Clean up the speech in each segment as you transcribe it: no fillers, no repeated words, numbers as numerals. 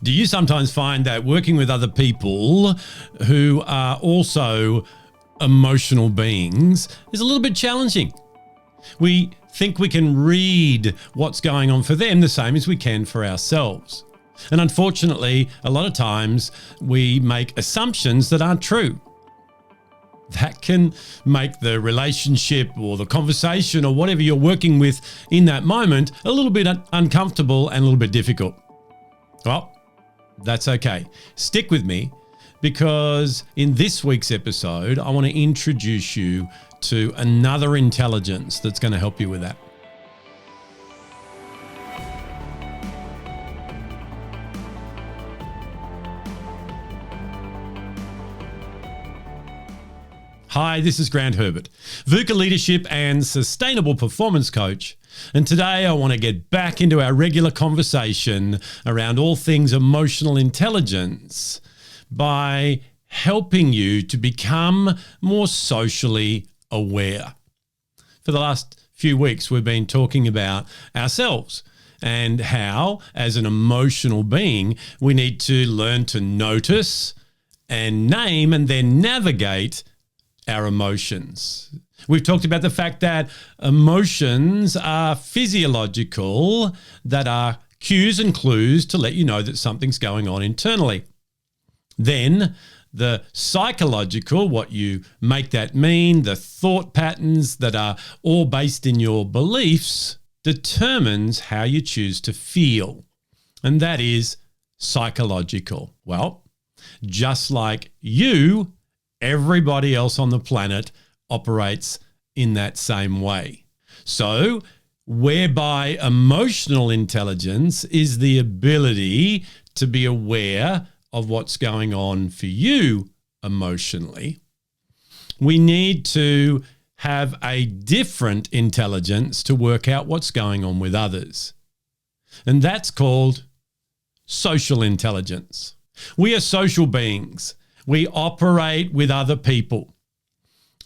Do you sometimes find that working with other people who are also emotional beings is a little bit challenging? We think we can read what's going on for them the same as we can for ourselves. And unfortunately, a lot of times we make assumptions that aren't true. That can make the relationship or the conversation or whatever you're working with in that moment a little bit uncomfortable and a little bit difficult. Well, that's okay. Stick with me, because in this week's episode, I want to introduce you to another intelligence that's going to help you with that. Hi, this is Grant Herbert, VUCA leadership and sustainable performance coach. And today I want to get back into our regular conversation around all things emotional intelligence by helping you to become more socially aware. For the last few weeks, we've been talking about ourselves and how, as an emotional being, we need to learn to notice and name and then navigate our emotions. We've talked about the fact that emotions are physiological, that are cues and clues to let you know that something's going on internally. Then the psychological, what you make that mean, the thought patterns that are all based in your beliefs, determines how you choose to feel. And that is psychological. Well, just like you, everybody else on the planet operates in that same way. So, whereby emotional intelligence is the ability to be aware of what's going on for you emotionally, we need to have a different intelligence to work out what's going on with others. And that's called social intelligence. We are social beings. We operate with other people.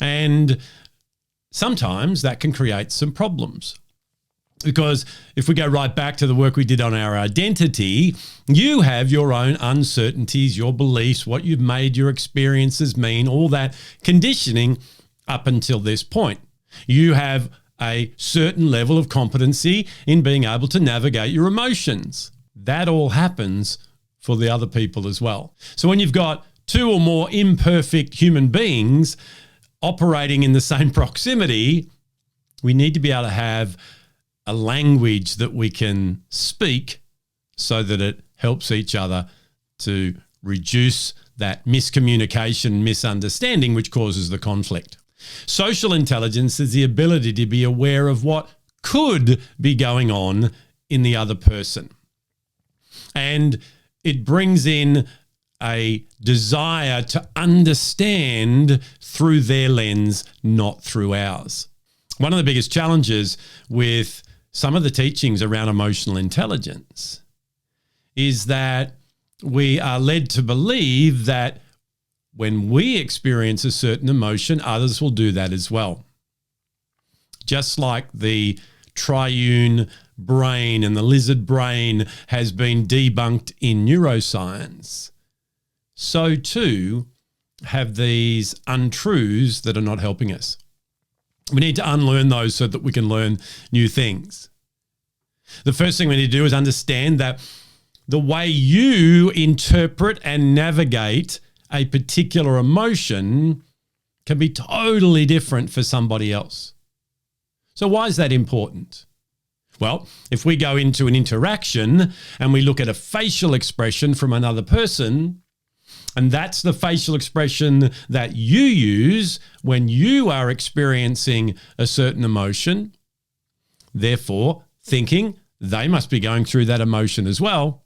And sometimes that can create some problems. Because if we go right back to the work we did on our identity, you have your own uncertainties, your beliefs, what you've made your experiences mean, all that conditioning up until this point. You have a certain level of competency in being able to navigate your emotions. That all happens for the other people as well. So when you've got two or more imperfect human beings operating in the same proximity, we need to be able to have a language that we can speak so that it helps each other to reduce that miscommunication, misunderstanding, which causes the conflict. Social intelligence is the ability to be aware of what could be going on in the other person. And it brings in a desire to understand through their lens, not through ours. One of the biggest challenges with some of the teachings around emotional intelligence is that we are led to believe that when we experience a certain emotion, others will do that as well. Just like the triune brain and the lizard brain has been debunked in neuroscience, so too have these untruths that are not helping us. We need to unlearn those so that we can learn new things. The first thing we need to do is understand that the way you interpret and navigate a particular emotion can be totally different for somebody else. So why is that important? Well, if we go into an interaction and we look at a facial expression from another person, and that's the facial expression that you use when you are experiencing a certain emotion, therefore thinking they must be going through that emotion as well,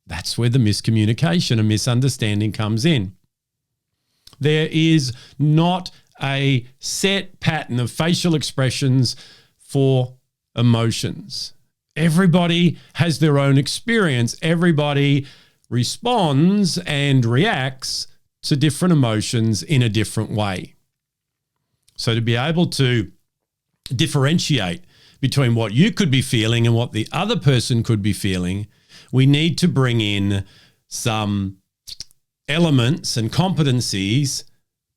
that's where the miscommunication and misunderstanding comes in. There is not a set pattern of facial expressions for emotions. Everybody has their own experience. Everybody responds and reacts to different emotions in a different way. So to be able to differentiate between what you could be feeling and what the other person could be feeling, we need to bring in some elements and competencies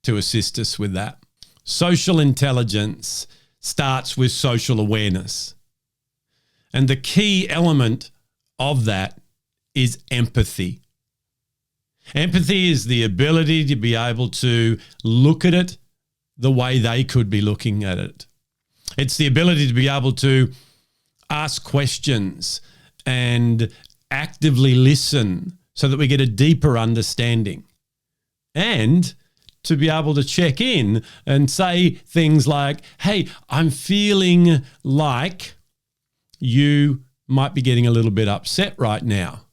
to assist us with that. Social intelligence starts with social awareness. And the key element of that is empathy. Empathy is the ability to be able to look at it the way they could be looking at it. It's the ability to be able to ask questions and actively listen so that we get a deeper understanding, and to be able to check in and say things like, hey, I'm feeling like you might be getting a little bit upset right now.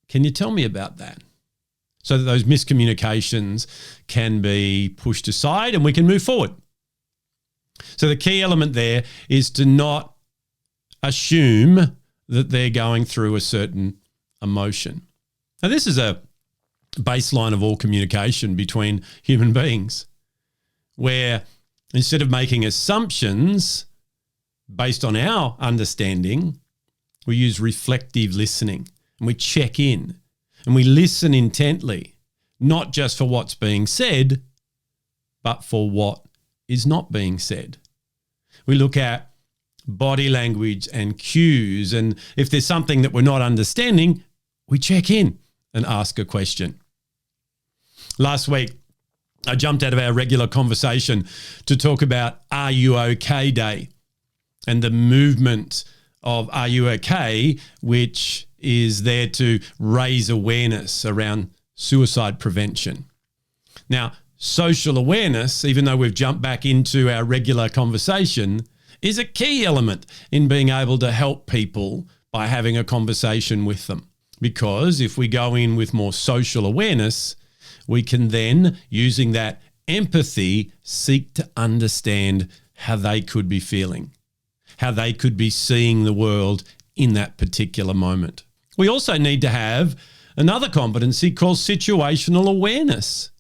Can you tell me about that? So that those miscommunications can be pushed aside and we can move forward. So the key element there is to not assume that they're going through a certain emotion. Now, this is a baseline of all communication between human beings, where instead of making assumptions based on our understanding, we use reflective listening and we check in and we listen intently, not just for what's being said, but for what is not being said. We look at body language and cues, and if there's something that we're not understanding, we check in and ask a question. Last week, I jumped out of our regular conversation to talk about Are You OK Day and the movement of Are You OK, which is there to raise awareness around suicide prevention. Now, social awareness, even though we've jumped back into our regular conversation, is a key element in being able to help people by having a conversation with them. Because if we go in with more social awareness, we can then, using that empathy, seek to understand how they could be feeling, how they could be seeing the world in that particular moment. We also need to have another competency called situational awareness.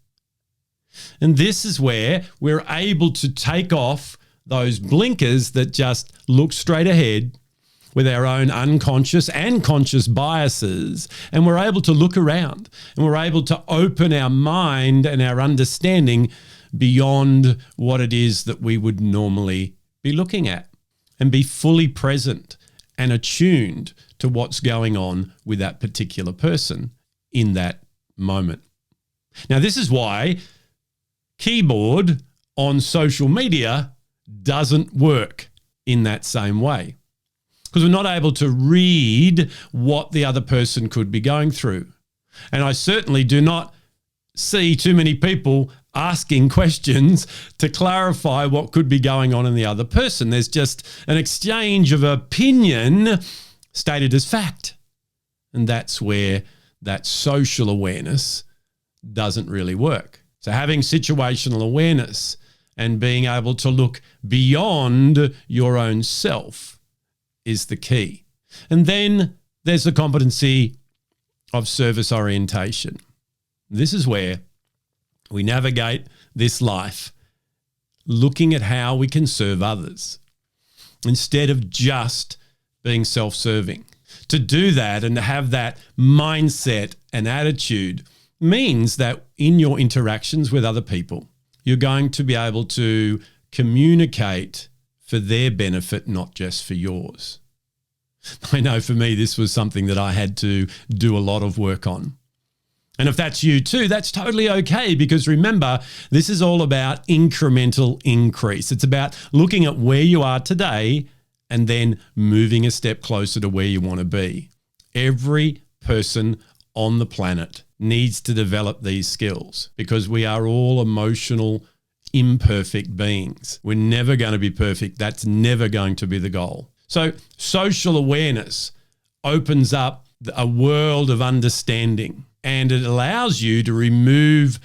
And this is where we're able to take off those blinkers that just look straight ahead with our own unconscious and conscious biases, and we're able to look around and we're able to open our mind and our understanding beyond what it is that we would normally be looking at, and be fully present and attuned to what's going on with that particular person in that moment. Now, this is why keyboard on social media doesn't work in that same way, because we're not able to read what the other person could be going through. And I certainly do not see too many people asking questions to clarify what could be going on in the other person. There's just an exchange of opinion stated as fact. And that's where that social awareness doesn't really work. So having situational awareness and being able to look beyond your own self is the key. And then there's the competency of service orientation. This is where we navigate this life looking at how we can serve others instead of just being self-serving. To do that and to have that mindset and attitude means that in your interactions with other people, you're going to be able to communicate for their benefit, not just for yours. I know for me, this was something that I had to do a lot of work on. And if that's you too, that's totally okay, because remember, this is all about incremental increase. It's about looking at where you are today and then moving a step closer to where you want to be. Every person on the planet needs to develop these skills because we are all emotional, imperfect beings. We're never going to be perfect. That's never going to be the goal. So social awareness opens up a world of understanding, and it allows you to remove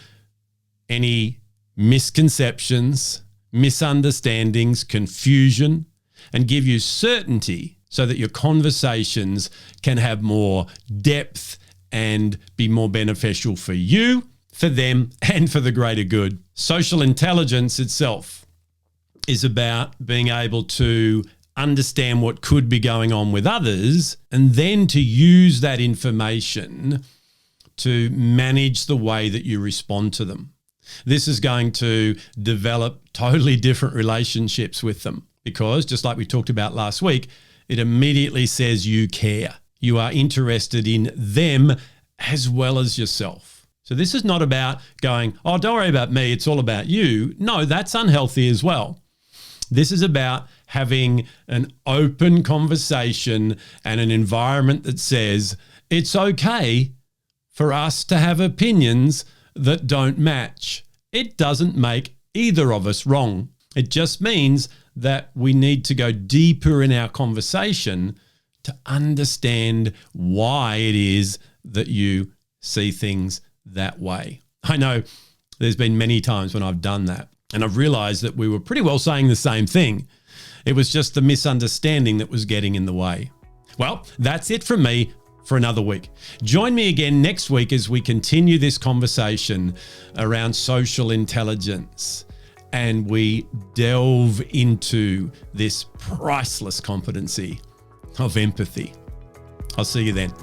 any misconceptions, misunderstandings, confusion, and give you certainty so that your conversations can have more depth and be more beneficial for you, for them, and for the greater good. Social intelligence itself is about being able to understand what could be going on with others, and then to use that information to manage the way that you respond to them. This is going to develop totally different relationships with them because, just like we talked about last week, it immediately says you care. You are interested in them as well as yourself. So this is not about going, oh, don't worry about me, it's all about you. No, that's unhealthy as well. This is about having an open conversation and an environment that says it's okay for us to have opinions that don't match. It doesn't make either of us wrong. It just means that we need to go deeper in our conversation to understand why it is that you see things that way. I know there's been many times when I've done that, and I've realized that we were pretty well saying the same thing. It was just the misunderstanding that was getting in the way. Well, that's it from me for another week. Join me again next week as we continue this conversation around social intelligence and we delve into this priceless competency of empathy. I'll see you then.